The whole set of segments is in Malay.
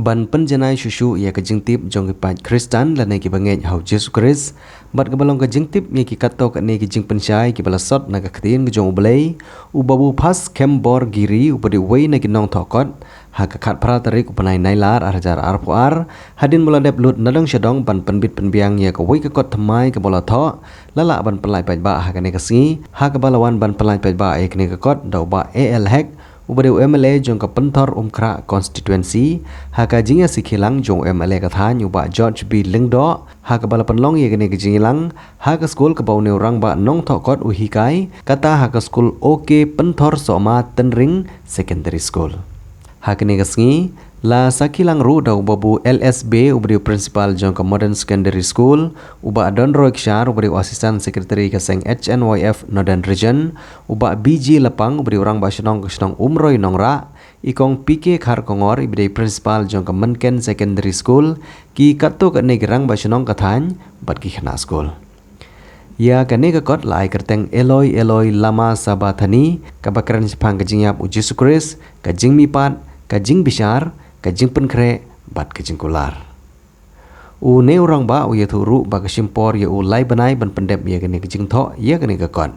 ban penjanai susu ia ke jingtip jong ke pat Kristan la nei ki banget hau Jesus Christ bat ke balong ke jingtip ngi ki kato ke nei ki jing pensyai ki balasot na ka ktin ke jong ublei ubabu pas kembor giri ubadi wei na ki nong thokot ha ka khat pra tarik upanai nailar arjar arpuar hadin mula dep lut nadang syadong ban penbit penbiang ia ke wei ke kot thamai ke bola tho lala ban pelai pat ba ha ka nei ka si ha ka balawan ban pelai pat ba e ke nei ka kot dau ba AL hack ubade MLA jong ka pentor umkra constituency haka jinga sikhilang jong MLA ka than uba George B Lingdo haka bala penlong ye gene jingilang haka school ka baune orang ba nong thokot uhikai kata haka school OK pentor soma tenring secondary school haka ne gasngi la sakilang ru da ubabu LSB ubade principal jong ka modern secondary school uba Adon Roikshar ubade assistant secretary ka seng HNYF Northern Region uba BG Lapang ubade orang ba shnong umroi nongra ikong PK Khar Kongor ubade principal jong ka Menken secondary school ki katto ka ne gerang ba shnong ka than bat ki khana school ya kane ka kot lai kerteng Eloi lama sabathani ka bakran siphang ka jingyap uji sukris ka jingmi pat ka jing bishar kajing penkre bat kajing kular. U ne orang ba u ya thuru ba kasimpor ya u lai banai ban pendep ya kene kajing tho ya kene ka kon.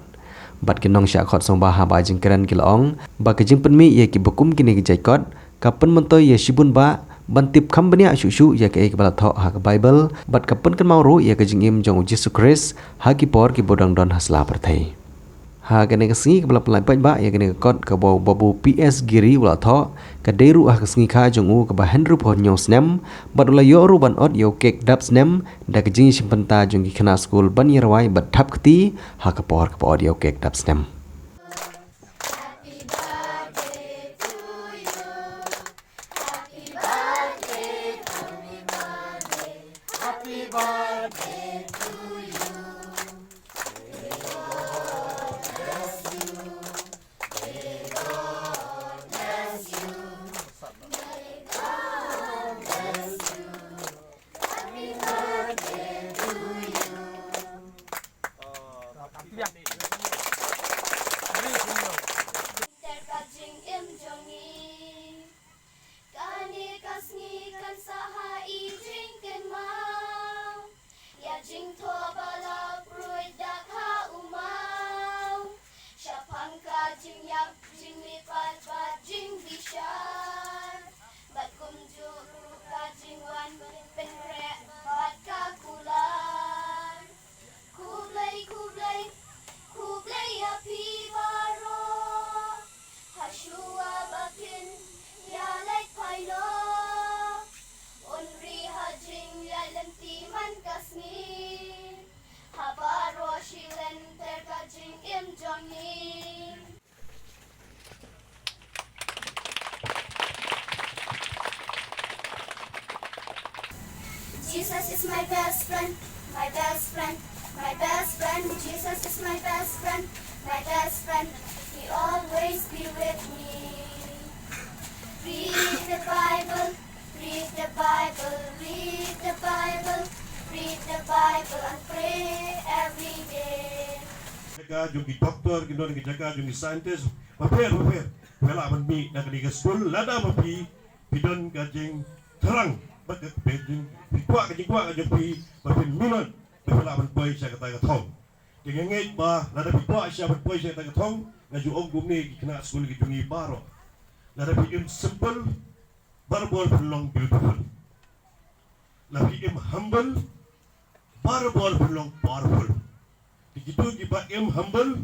Bat kinong sya khot song ba ha ba jing keren kilong ba kajing penmi ya ki bekum kini ki jai kot kapen mentoy ya shibun ba ban tip kham bania shu ya ke bala tho ha ka Bible bat kapen kan mau ru ya kajing im jong Jesus Christ ha ki por ki bodang don hasla perthai. Ha kene kesengi ke bala pelai ba ya kene kot ke bau babu PS Giri wala tho ke deru ah kesengi kha jongu ke ba Henry pon nyong snem bat ula yo ru ban ot yo kek dap snem da ke jing simpenta jongi khana school ban yerwai bat thap kti ha ke por yo kek dap snem. Jesus is my best friend, my best friend, my best friend. Jesus is my best friend, my best friend. He always be with me. Read the Bible, read the Bible, read the Bible, read the Bible and pray every day. Jaga jungi doktor, kita nak jaga jungi scientist. Papir. Wala man mi nak ni school lada mapi bidon gajing terang. Bagi pejing, kuat kajing pi, bagi minat, bela man boy saya kata thong. Dengan ngej bah, lada pi kuat saya man boy saya kata thong, ngaju om gumni kena school jungi baro. Lada pi simple, barbol long beautiful. Lada pi humble, barbol long powerful. Begitu kita humble,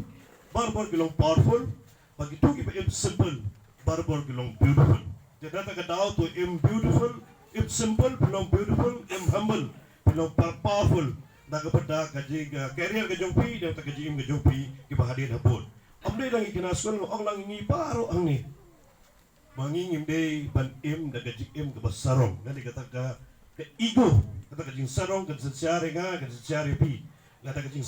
barbol long powerful. Begitu kita simple, barbol long beautiful. Jadi kita tahu tu beautiful. If simple, belong beautiful, if humble, belong powerful. Nagapada kaji career kajong pi, dan kaji im kajong pi, ibahadir hapon. Amde lang ikinaswal ng lang ini paro ang ni. Mangingim day ban im da kaji im kabasarong. Nadi kata ka ego, kata kajing sarong kan sesyari nga, kan sesyari pi. Kata kajing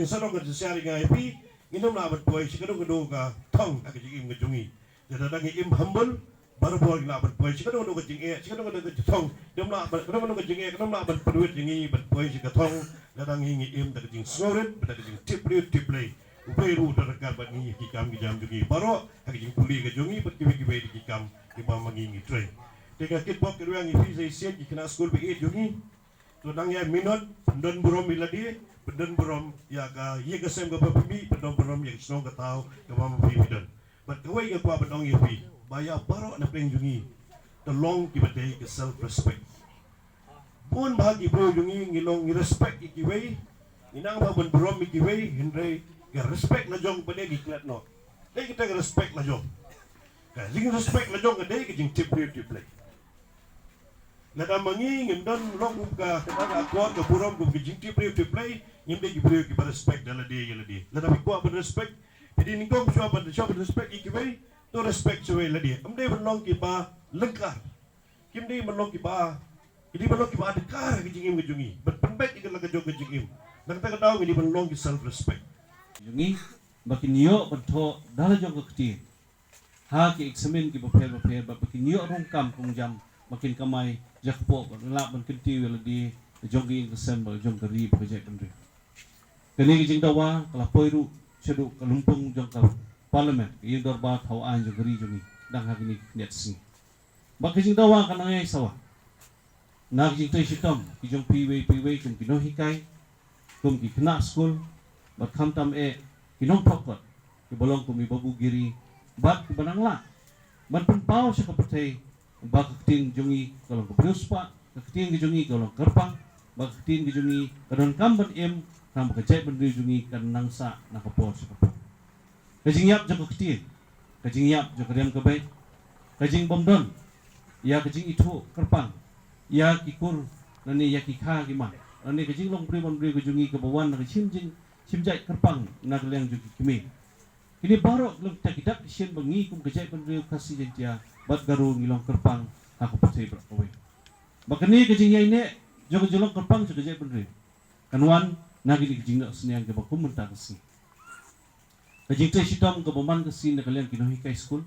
sarong kan sesyari nga pi, inom na abat buhay si kadong ka tong kaji im kajungi. Jadi dangi im humble. Baru boleh nak berpuai. Jika orang nak jengek, jika orang nak jatong, dia nak jengek, dia nak berpuai jengi berpuai jika tong, datang hingi im dari jeng snoret, dari jeng tiplay. Upai ru terdekat bagi kikam kijam jengi. Baru hari jeng puli ke jengi, berkibai di kikam, di bawah mengingi tray. Tengah kitbok keruang ifi zaisian di kena school be jungi. Tunang ya minot pendon burom iladi pendon burom ya ka ye kesem ka pemi pendon burom ya sno ka tau ka mama pi pendon. But kawai ka kwa pendon ifi baya barok na peng jungi. Tolong kibate ke self respect. Pun bahagi bro jungi ngilong respect ikiwei. Inang ba ben burom ikiwei hindai ke respect na jong pada giklat no. Dai kita ke respect na jong. Ka jing respect na jong dai ke jing tip play. Nada mangi ngindon long ka kada kuat ke burom ke jing tip play nyim dai ki respect dala dia yala dia. Nada bi kuat respect. Jadi ningkom siapa respect ikiwei to respect suwe la dia. Amdai belong ki ba lengkar. Kim dai belong ki ba. Jadi belong ki ba dekar ke jingim ke jungi. Berpembet ikan la ke jong ke jingim. Dan kita tahu ini belong ki self respect. Jungi makin yo bento dala jong keti ha ki examen ki bapel makin yo rongkam kung jam makin kamai jakpo la ban kenti wala di jong ki assemble jong kari project andre kani ki jing dawa kala poiru sedu kalumpung jong kal parliament ki dor ba thau an jong kari jungi dang ha kini net si makin jing dawa kan ai sawa nak jing tai sitom ki jong piwe kum ki no hikai kum ki kena school bat kham tam kinong pokot ki bolong kumi babu giri bat ki banangla man pau sa kapatay ba kating jungi kalong kapuspa kating ki jungi kalong karpang ba kating ki jungi kadon kamban kam kajay bandri jungi kan nangsa nakapor sa kapor kajing yap jong kating kajing yap jong kadem kabay kajing bomdon ya kajing itu karpang ya kikur nani ya kikha ki man nani kajing long bandri ko jungi kabawan na kachimjing simjai kerpang nagleng juga kimi. Ini baru belum kita kisien bengi kum kejai pendiri kasih jentia bat garu ngilong kerpang aku percaya berakawai. Bahkan ini kejingnya ini jogo jolong kerpang juga kejai pendiri. Kanuan nagi di kejing nak seniang ke bakum mentah kasih. Kejing teh sitam ke baman kasih nak kalian kinohi kai school.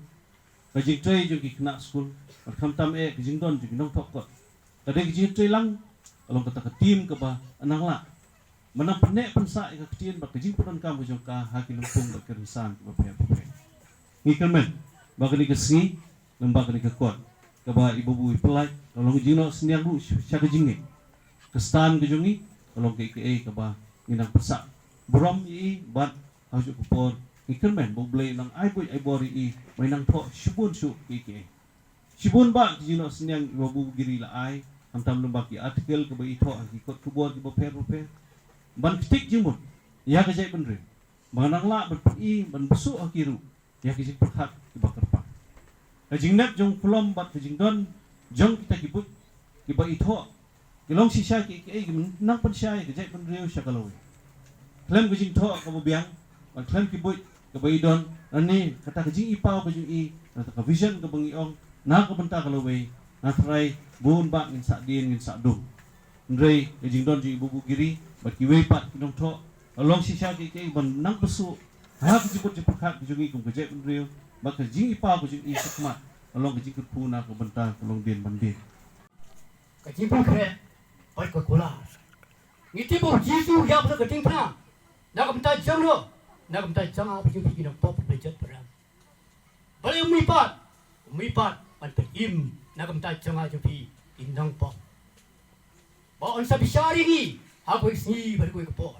Kejing teh juga kena school. Berkam tam kejing don juga nong tokot. Kadang kejing teh lang kalau kata ke tim ke bah anang lah. Menang penek pensa ika ketian bak kejing punan kamu jong ka haki lumpung bak kerisan ke bapaya. Ngikan men bak ni kesi lembak ni kuat. Ka ba ibu bui pelai kalau kejing no seniang lu sya kejing ni. Kestan kejungi kalau ke ka ba nginang pensa. Buram i bat hajuk kupor. Ngikan men bo blai nang ai bui ai bori i mainang tho shibun su ke. Shibun ba kejing no seniang ibu bu giri la ai antam lembak ki artikel ke ba i tho haki kot kubor ki bapaya. Ban ketik jimun ya kejai benre manang la berpi ban besuk akiru ya kejing perhat ki bakar pa kejing nak jong pelom bat kejing don jong kita kibut ki ba itho kilong sisa ki nang pan syai kejai benre syakalawi klem kejing tho ka biang ban klem kibut ka ba idon ani kata kejing ipau kejing i kata ka vision ka bangiong na ka benta kalawi na try bun ba ngin sak din ngin sak dum ndrei kejing don ji ibu giri bagi wepat kinong tho along si sya ki ban nang besu ha ki jibut jiput khat jungi kum kejek benriu bak jing ipa ko jing isukmat along ki jikut puna ko benta kolong din bandin ka jipun kre pai ko kula ngiti bo jisu ya ba ka ting pra na ka benta jang no na ka benta jang a bi ki kinong pop bejet pra bali mi pat ban pe im na ka benta jang a ju pi inang pop ba on sa bishari ni aku sini baru aku kepor.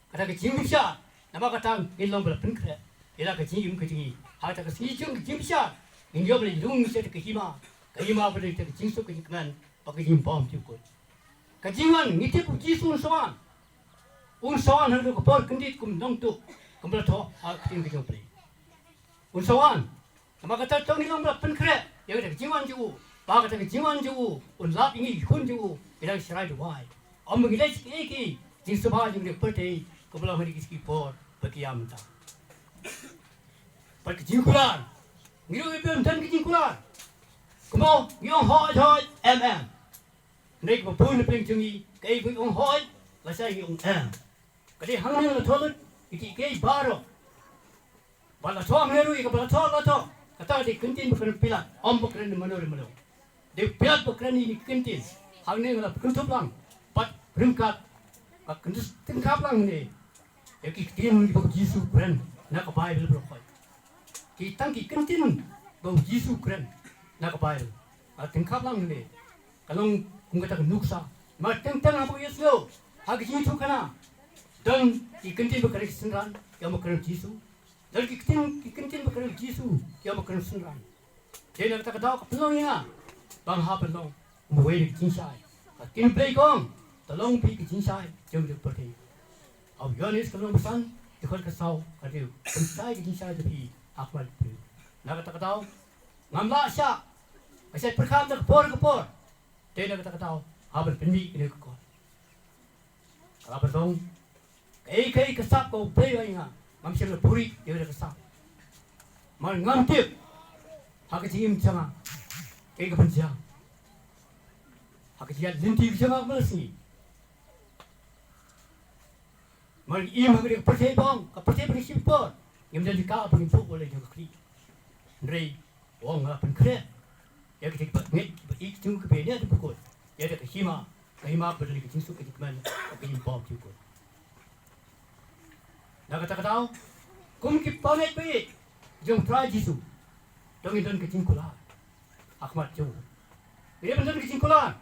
Kata kecing bisa, nama kata ilong berpen kere. Ila kecing kecing. Hata kecing kecing bisa. Ini dia boleh dung saya kehima. Kehima boleh kecing so kecing kan. Pakai jim bom cukup. Kecingan ngiti puji unsawan. Unsawan hendak kepor kendit kum dong tu. Kembali toh kecing kecing boleh. Unsawan. Nama kata tong ilong berpen kere. Ya kata kecingan juga. Bah kata kecingan juga. Unlap ini kun juga. Ila serai dua. Om mengilah sikit jin subah jin pertai kebelah hari kiski por berkiam ta. Pergi jingkulan. Ngiru ibem dan jingkulan. Kemo yong hoi Naik berpun peng jungi kai bu yong hoi la sai yong Kadi hang la tholut iki kai baro. Bala thom heru ik bala thom la thom. Kata di kentin bukan pilat. Om bukan menor. Di pilat bukan ini kentin. Hang ni la kuntup lang. Ringkat, kendus tingkap lang ni. Eki tin bau Yesus keren, nak Bible berkoi. Kita ki kentin bau Yesus keren, nak Bible. tingkap lang ni kalong kung kata nuksa mateng-teng apa Yesus hak jitu kana dan ikentin bekerja senran yang bekerja Yesus dan ikentin bekerja Yesus yang bekerja senran jadi kata kata pelong ya bang ha pelong muai jinsai kin play kong tolong pi jinsai jom de pergi au yonis kalong pesan dikol kesau kadu jinsai jinsai de akmal pi nak kata kata ngamla sya Asyik perkam tak kepor. Dia nak kata habis pendi ini kekor. Kalau betul, kai kesap kau play ingat. Mamsi le puri dia dah kesap. Mal ngamtip. Hak jim jangan. Kai kepenjang. Hak jia linti jangan melasi. Mal im hak dia percaya bang, percaya prinsipor. Yang menjadi kau prinsip boleh juga kri. Rei, wong apa kret. Ya kita ik tunggu ke benda tu pukul. Ya ada kehima berdiri ke jinsuk ke mana ke impor juga. Nak kata kum ki pamet pe jom try jisu. Dong idon ke jingkula. Ahmad jo. Dia benar ke jingkula.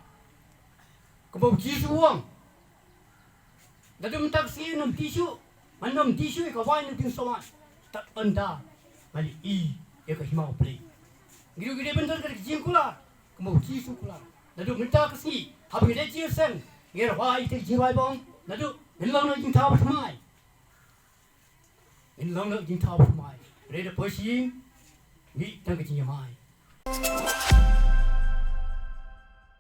Kebau jisu wong. Dadum tak si nam tisu. Manam tisu ke wain ting sowan. Tak anda. Mali ya kehima play. Gede bentar ke jingkula, kemau jisu kula. Nadu minta kasi, habis dia jiusen, ngira wai te jiwai bong. Nadu nilang nak jing tahu semai, nilang nak jing tahu semai. Reda posing, ni tang ke jing mai.